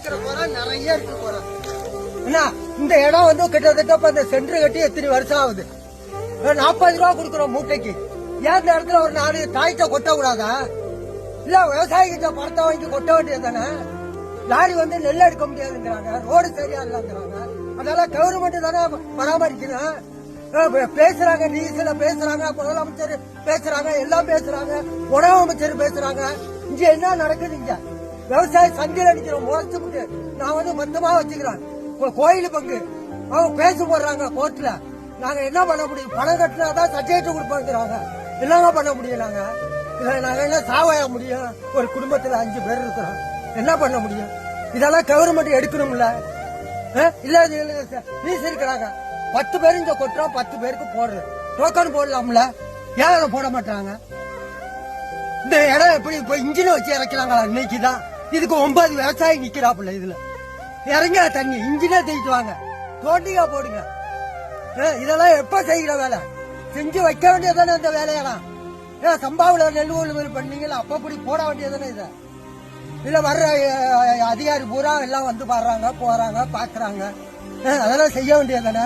Acre போறோம், நிறைய இருக்கு போறோம். என்ன இந்த இடம் வந்து கிட்டத்தட்ட இந்த சென்டர் கட்டி எத்தனை வருஷம் ஆகுது. 40 ரூபா கொடுக்குறோம் மூட்டைக்கு. ஏன் இந்த இடத்துல ஒரு 4 காய்ச்ச கொட்ட கூடாதா? இல்ல விவசாயி கிட்ட பணத்தை வாங்கி கொட்ட வேண்டியது தானே. லாரி வந்து நெல் எடுக்க முடியாதுங்கிறாங்க, ரோடு சரியா இல்லங்கிறாங்க. அதனால கவர்மெண்ட் தானே பராமரிக்கணும். பேசுறாங்க, டிவிசில பேசுறாங்க, முதலமைச்சர் பேசுறாங்க, எல்லாம் பேசுறாங்க, உணவு அமைச்சர் பேசுறாங்க. இங்க என்ன நடக்குது? இங்க விவசாய சந்தையில் அடிக்கிறோம் முறைச்சுட்டு. நான் வந்து மொத்தமா வச்சுக்கிறேன் கோயில் பங்கு. அவங்க பேச போடுறாங்க கோர்ட்ல. நாங்க என்ன பண்ண முடியும்? பணம் கட்டினாதான் சர்டிபிகேட் கொடுப்பாங்கிறாங்க. என்னங்க பண்ண முடியும்? நாங்க என்ன சாவாய முடியும்? ஒரு குடும்பத்துல 5 பேர் இருக்கிறோம், என்ன பண்ண முடியும்? இதெல்லாம் கவர்மெண்ட் எடுக்கணும்ல. இல்ல நீஸ் இருக்கிறாங்க 10 பேர் இங்க கொட்டுறோம், 10 பேருக்கு போடுறோம். டோக்கன் போடலாம்ல, ஏன் அதை போட மாட்டாங்க? இந்த இடம் எப்படி இப்ப இன்ஜின் வச்சு இறக்கிறாங்களா? இன்னைக்குதான் இதுக்கு 9 விவசாயி நிக்கிறாப்புல. இதுல இறங்க தண்ணி இன்ஜினே தூக்கிட்டு வாங்க, தோண்டிகா போடுங்க. இதெல்லாம் எப்ப செய்கிற வேலை? செஞ்சு வைக்க வேண்டியதானே இந்த வேலையெல்லாம். சம்பாவில நெல் கொள்முதல் பண்ணீங்களா, அப்ப அப்படி போட வேண்டியதானே. இதை இதுல வர்ற அதிகாரி பூரா எல்லாம் வந்து பாடுறாங்க, போறாங்க, பாக்குறாங்க. அதெல்லாம் செய்ய வேண்டியதானே.